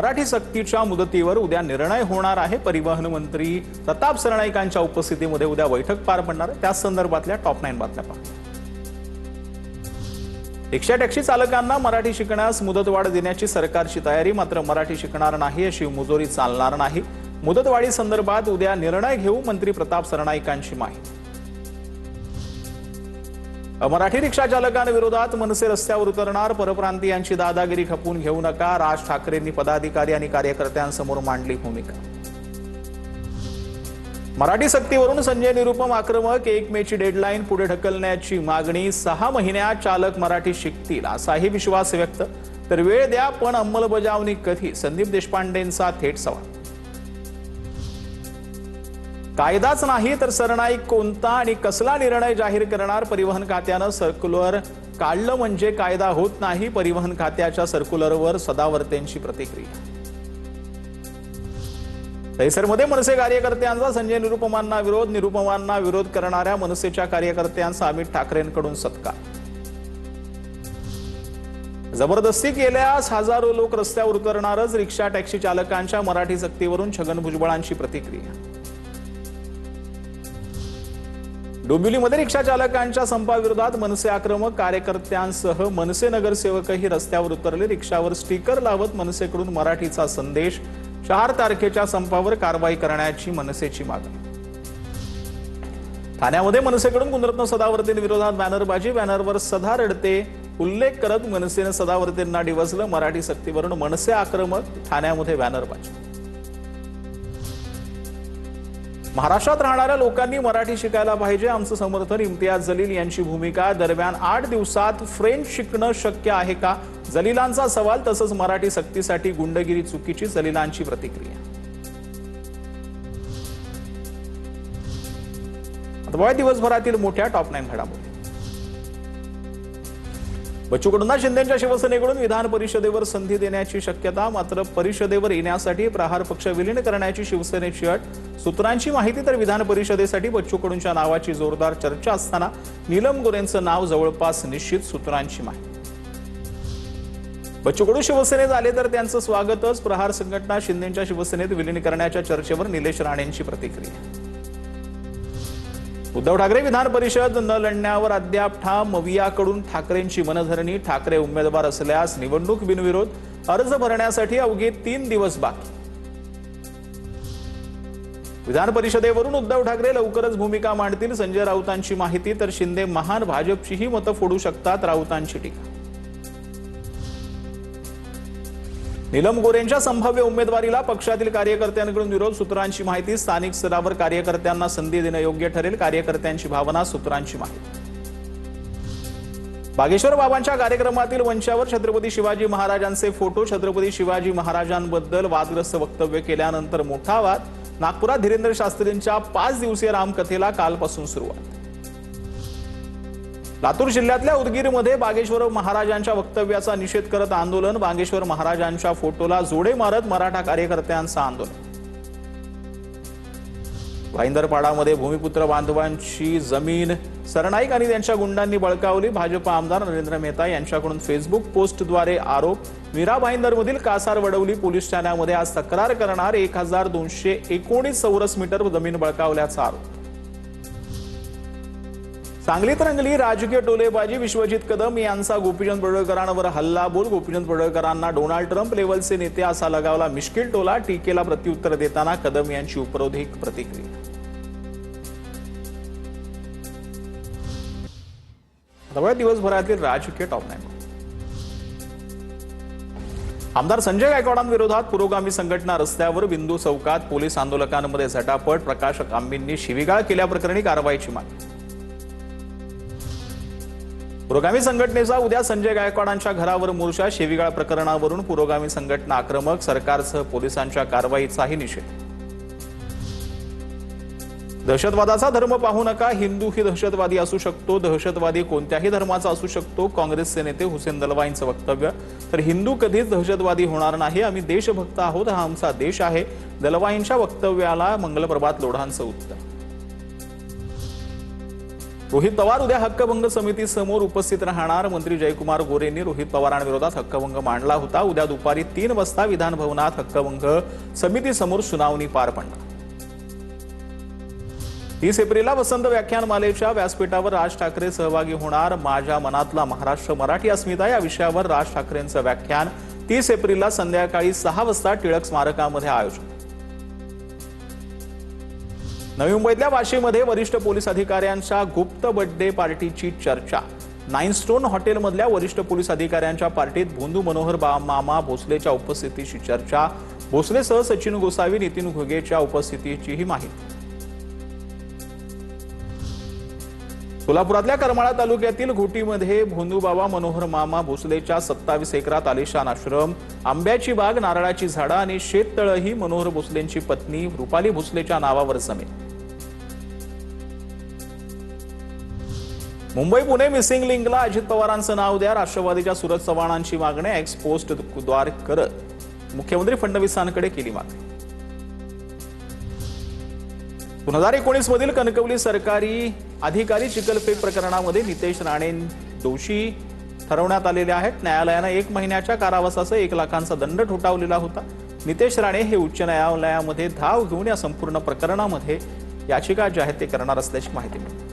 मराठी सक्तीच्या मुदतीवर उद्या निर्णय होणार आहे। परिवहन मंत्री प्रताप सरनाईकांच्या उपस्थितीमध्ये उद्या बैठक पार पडणार आहे। त्या संदर्भातल्या टॉप 9 बातम्या पाहू। रिक्षा टॅक्सी चालकांना मराठी शिकण्यास मुदतवाढ देण्याची सरकारची तयारी, मात्र मराठी शिकणार नाही अशी मुजोरी चालणार नाही। मुदतवाढी संदर्भात उद्या निर्णय घेऊ, मंत्री प्रताप सरनाईकांची माहिती। मराठी रिक्षा चालकांविरोधात मनसे रस्त्यावर उतरणार, परप्रांतीयांची दादागिरी खपवून घेऊ नका, राज ठाकरेंनी पदाधिकारी आणि कार्यकर्त्यांसमोर मांडली भूमिका। मराठी सक्तीवरून संजय निरुपम आक्रमक, 1 मेची डेडलाईन पुढे ढकलण्याची मागणी, 6 महिन्यात चालक मराठी शिकतील असाही विश्वास व्यक्त, तर वेळ द्या पण अंमलबजावणी कधी, संदीप देशपांडेंचा थेट सवाल। कायदाच नाही तर सरनाईक कोणता आणि कसला निर्णय जाहीर करणार, परिवहन खात्यानं सर्क्युलर काढलं म्हणजे कायदा होत नाही, परिवहन खात्याच्या सर्क्युलरवर सदावर्तेंची प्रतिक्रिया। दहिसरमध्ये मनसे कार्यकर्त्यांचा संजय निरुपमांना विरोध, निरुपमांना विरोध करणाऱ्या मनसेच्या कार्यकर्त्यांचा अमित ठाकरेंकडून सत्कार। जबरदस्ती केल्यास हजारो लोक रस्त्यावर उतरणारच, रिक्षा टॅक्सी चालकांच्या मराठी सक्तीवरून छगन भुजबळांची प्रतिक्रिया। डोंबिवलीमध्ये रिक्षा चालकांच्या संपाविरोधात मनसे आक्रमक, कार्यकर्त्यांसह मनसे नगरसेवकही रस्त्यावर उतरले, रिक्षावर स्टिकर लावत मनसेकडून मराठीचा संदेश। 4 तारखेच्या संपावर कारवाई करण्याची मनसेची मागणी। ठाण्यामध्ये मनसेकडून गुणरत्न सदावर्तेंविरोधात बॅनरबाजी, बॅनरवर सदा रडते उल्लेख करत मनसेने सदावर्तेंना डिवचलं, मराठी सक्तीवरून मनसे आक्रमक, ठाण्यामध्ये बॅनरबाजी। महाराष्ट्रात राहणाऱ्या लोकांनी मराठी शिकायला पाहिजे, आमचं समर्थन, इम्तियाज जलील यांची भूमिका। दरम्यान 8 दिवसात फ्रेंच शिकणं शक्य आहे का, जलीलांचा सवाल। तसंच मराठी सक्तीसाठी गुंडगिरी चुकीची, जलीलांची प्रतिक्रिया। आता दिवसभरातील मोठ्या टॉप 9 घडामोडी। बच्चू कडूंना शिंदेच्या शिवसेनेकडून विधान परिषदेवर संधी देण्याची शक्यता, मात्र परिषदेवर येण्यासाठी प्रहार पक्ष विलीन करण्याची शिवसेनेची अट, सूत्रांची माहिती। तर विधान परिषदेसाठी बच्चू कडूंच्या नावाची जोरदार चर्चा असताना नीलम गोरेंचं नाव जवळपास निश्चित, सूत्रांची माहिती। बच्चू कडू शिवसेनेत आले तर त्यांचं स्वागतच, प्रहार संघटना शिंदेच्या शिवसेनेत विलीन करण्याच्या चर्चेवर निलेश राणेंची प्रतिक्रिया। उद्धव ठाकरे विधान परिषद न लढण्यावर अद्याप ठाम, मवियाकडून ठाकरेंची मनधरणी, ठाकरे उमेदवार असल्यास निवडणूक बिनविरोध, अर्ज भरण्यासाठी अवघे 3 दिवस बाकी। विधान परिषदेवरून उद्धव ठाकरे लवकरच भूमिका मांडतील, संजय राऊतांची माहिती। तर शिंदे महान, भाजपचीही मतं फोडू शकतात, राऊतांची टीका। नीलम गोरेंच्या संभाव्य उमेदवारीला पक्षातील कार्यकर्त्यांकडून विरोध, सूत्रांची माहिती। स्थानिक स्तरावर कार्यकर्त्यांना संधी देणं योग्य ठरेल, कार्यकर्त्यांची भावना, सूत्रांची माहिती। बागेश्वर बाबांच्या कार्यक्रमातील मंचावर छत्रपती शिवाजी महाराजांचे फोटो, छत्रपती शिवाजी महाराजांबद्दल वादग्रस्त वक्तव्य केल्यानंतर मोठा वाद। नागपुरात धीरेंद्र शास्त्रींच्या 5 दिवसीय रामकथेला कालपासून सुरुवात। लातूर जिल्ह्यातल्या उदगीरमध्ये बागेश्वर महाराजांच्या वक्तव्याचा निषेध करत आंदोलन, बागेश्वर महाराजांच्या फोटोला जोडे मारत मराठा कार्यकर्त्यांचं आंदोलन। भाईंदरपाडामध्ये भूमिपुत्र बांधवांची जमीन सरनाईक आणि त्यांच्या गुंडांनी बळकावली, भाजपा आमदार नरेंद्र मेहता यांच्याकडून फेसबुक पोस्टद्वारे आरोप। मीरा भाईंदरमधील कासार वडवली पोलीस ठाण्यामध्ये आज तक्रार करणार, 1219 चौरस मीटर जमीन बळकावल्याचा आरोप। सांगलीत रंगली राजकीय टोलेबाजी, विश्वजित कदम यांचा गोपीचंद पडळकरांवर हल्लाबोल, गोपीचंद पडळकरांना डोनाल्ड ट्रम्प लेव्हलचे नेते असा लगावला मिश्किल टोला, टीकेला प्रत्युत्तर देताना कदम यांची उपरोधिक प्रतिक्रिया। दिवसभरातील राजकीय टॉप 9। आमदार संजय गायकवाडांविरोधात पुरोगामी संघटना रस्त्यावर, बिंदू चौकात पोलीस आंदोलकांमध्ये झटापट, प्रकाश कांबींनी शिवीगाळ केल्याप्रकरणी कारवाईची मागणी। पुरोगामी संघटनेचा उद्या संजय गायकवाडांच्या घरावर मोर्चा, शिवीगाळ प्रकरणावरून पुरोगामी संघटना आक्रमक, सरकारसह पोलिसांच्या कारवाईचाही निषेध। दहशतवादाचा धर्म पाहू नका, हिंदू ही दहशतवादी असू शकतो, दहशतवादी कोणत्याही धर्माचा असू शकतो, काँग्रेसचे नेते हुसेन दलवाईंचं वक्तव्य। तर हिंदू कधीच दहशतवादी होणार नाही, आम्ही देशभक्त आहोत, हा आमचा देश आहे, दलवाईंच्या वक्तव्याला मंगलप्रभात लोढांचं उत्तर। रोहित पवार उद्या हक्कभंग समिती समोर उपस्थित राहणार। मंत्री जयकुमार गोरेंनी रोहित पवारांविरोधात हक्कभंग मांडला होता। उद्या दुपारी 3 वाजता विधान भवनात हक्कभंग समिती समोर सुनावणी पार पडणार। 30 एप्रिलला वसंत व्याख्यानमालेच्या व्यासपीठावर राज ठाकरे सहभागी होणार। माझ्या मनातला महाराष्ट्र मराठी अस्मिता या विषयावर राज ठाकरेंचं व्याख्यान 30 एप्रिलला संध्याकाळी 6 वाजता टिळक स्मारकामध्ये आयोजित। नवी मुंबईतल्या वाशीमध्ये वरिष्ठ पोलीस अधिकाऱ्यांच्या गुप्त बर्थडे पार्टीची चर्चा। 9 स्टोन हॉटेलमधल्या वरिष्ठ पोलीस अधिकाऱ्यांच्या पार्टीत भोंदू मनोहर मामा भोसलेच्या उपस्थितीची चर्चा। भोसलेसह सचिन गोसावी, नितीन घुगेच्या उपस्थितीचीही माहिती। सोलापुरातल्या करमाळा तालुक्यातील घोटीमध्ये भोंदूबाबा मनोहर मामा भोसलेच्या 27 एकरात आलिशान आश्रम, आंब्याची बाग, नारळाची झाडं आणि शेततळही मनोहर भोसलेंची पत्नी रुपाली भोसलेच्या नावावर जमेल। मुंबई पुणे मिसिंग लिंकला अजित पवारांचं नाव द्या। राष्ट्रवादीच्या सूरज चव्हाणांची मागणी एक्स पोस्ट द्वारे करत मुख्यमंत्री फडणवीसांकडे केली मागणी। 2019 मधील कणकवली सरकारी अधिकारी चिखलफेक प्रकरणामध्ये नितेश राणे दोषी ठरवण्यात आलेले आहेत। न्यायालयाने 1 महिन्याच्या कारावासासह 1 लाखांचा दंड ठोठावलेला होता। नितेश राणे हे उच्च न्यायालयामध्ये धाव घेऊन या संपूर्ण प्रकरणामध्ये याचिका जी आहे ते करणार असल्याची माहिती मिळते।